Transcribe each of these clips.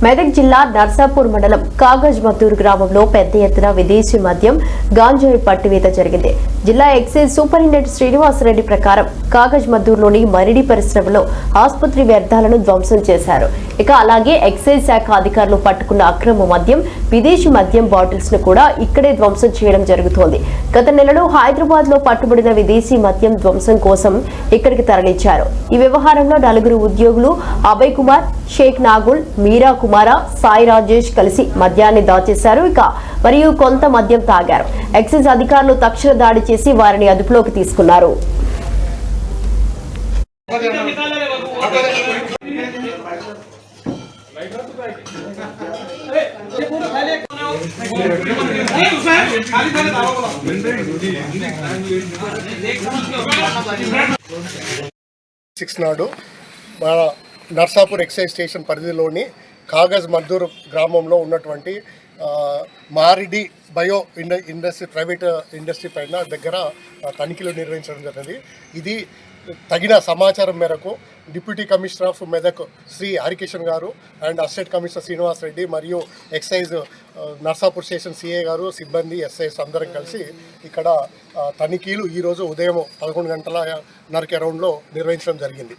మెదక్ జిల్లా నర్సాపూర్ మండలం కాగజ్ మద్దూర్ గ్రామంలో పెద్ద ఎత్తున విదేశీ మద్యం గాంజాయి పట్టివేత జరిగింది. జిల్లా ఎక్సైజ్ సూపరింటెండెంట్ శ్రీనివాసరెడ్డి ప్రకారం కాగజ్ మద్దూర్లోని మరిడి పరిశ్రమలో ఆసుపత్రి వ్యర్థాలను ధ్వంసం చేశారు. ఇక అలాగే ఎక్సైజ్ శాఖ అధికారులు పట్టుకున్న అక్రమ మద్యం, విదేశీ మద్యం బాటిల్స్ ను కూడా ఇక్కడే ధ్వంసం చేయడం జరుగుతోంది. గత నెలలో హైదరాబాద్ లో పట్టుబడిన విదేశీ మద్యం ధ్వంసం కోసం ఇక్కడికి తరలించారు. ఈ వ్యవహారంలో నలుగురు ఉద్యోగులు అభయ్ కుమార్, షేక్ నాగుల్, మీరా కుమార, సాయి రాజేష్ కలిసి మద్యాన్ని దాచేశారు. ఇక మరియు కొంత మద్యం తాగారు. ఎక్సైజ్ అధికారులు తక్షణ దాడి చేసి వారిని అదుపులోకి తీసుకున్నారు. నాడు మన నర్సాపూర్ ఎక్సైజ్ స్టేషన్ పరిధిలోని కాగజ్ మద్దూర్ గ్రామంలో ఉన్నటువంటి Maridi bio industry private industry పైన దగ్గర తనిఖీలు నిర్వహించడం జరిగింది. ఇది తగిన సమాచారం మేరకు deputy commissioner of Medak Shri Harikishan గారు అండ్ అసిస్టెంట్ కమిషనర్ శ్రీనివాసరెడ్డి మరియు ఎక్సైజ్ నర్సాపూర్ స్టేషన్ సిఐ గారు, సిబ్బంది, ఎస్ఐస్ అందరం కలిసి ఇక్కడ తనిఖీలు ఈరోజు ఉదయం 11 గంటలన్నరకి అరౌండ్లో నిర్వహించడం జరిగింది.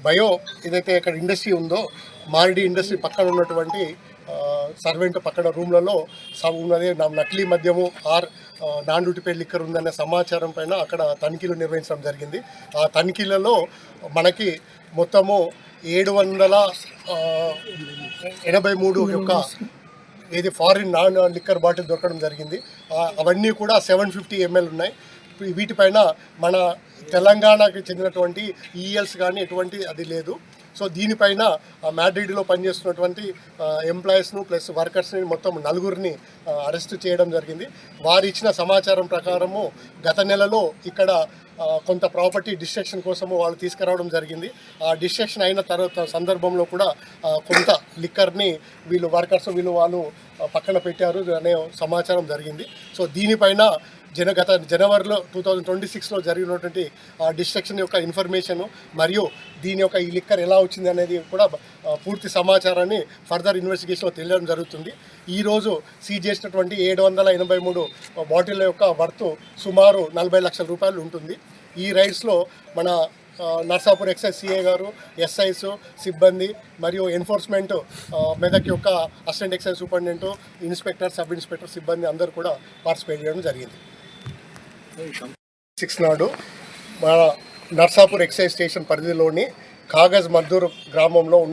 బయో ఏదైతే ఇక్కడ ఇండస్ట్రీ ఉందో, మారిడి ఇండస్ట్రీ పక్కన ఉన్నటువంటి సర్వెంట్ పక్కన రూమ్లలో ఉన్నది నకిలీ మద్యము or non duty paid liquor ఉందనే సమాచారం పైన అక్కడ తనిఖీలు నిర్వహించడం జరిగింది. ఆ తనిఖీలలో మనకి మొత్తము 783 యొక్క ఏది ఫారిన్ నాన్ లిక్కర్ బాటిల్ దొరకడం జరిగింది. అవన్నీ కూడా 750 ml ఉన్నాయి. వీటిపైన మన తెలంగాణకి చెందినటువంటి ఈఎల్స్ కానీ ఎటువంటి అది లేదు. సో దీనిపైన మ్యాడ్రిడ్లో పనిచేస్తున్నటువంటి ఎంప్లాయీస్ను ప్లస్ వర్కర్స్ని మొత్తం నలుగురిని అరెస్ట్ చేయడం జరిగింది. వారు ఇచ్చిన సమాచారం ప్రకారము గత నెలలో ఇక్కడ కొంత ప్రాపర్టీ డిస్ట్రక్షన్ కోసము వాళ్ళు తీసుకురావడం జరిగింది. ఆ డిస్ట్రక్షన్ అయిన తర్వాత సందర్భంలో కూడా కొంత లిక్కర్ని వీళ్ళు వర్కర్స్ వాళ్ళు పక్కన పెట్టారు అనే సమాచారం జరిగింది. సో దీనిపైన గత జనవరిలో 2026లో జరిగినటువంటి డిస్ట్రక్షన్ యొక్క ఇన్ఫర్మేషను మరియు దీని యొక్క ఈ లిక్కర్ ఎలా వచ్చింది అనేది కూడా పూర్తి సమాచారాన్ని ఫర్దర్ ఇన్వెస్టిగేషన్లో తెలియడం జరుగుతుంది. ఈరోజు సీజ్ చేసినటువంటి 783 బాటిళ్ళ యొక్క వర్త్ సుమారు 40 లక్షల రూపాయలు ఉంటుంది. ఈ రైడ్స్లో మన నర్సాపూర్ ఎక్సైజ్ సిఐ గారు, ఎస్ఐస్, సిబ్బంది మరియు ఎన్ఫోర్స్మెంట్ మెదక్ యొక్క assistant excise superintendent, inspector, sub inspector, సిబ్బంది అందరూ కూడా పార్టిసిపేట్ చేయడం జరిగింది. 6 నాడు మన నర్సాపూర్ ఎక్సైజ్ స్టేషన్ పరిధిలోని కాగజ్ మద్దూర్ గ్రామంలో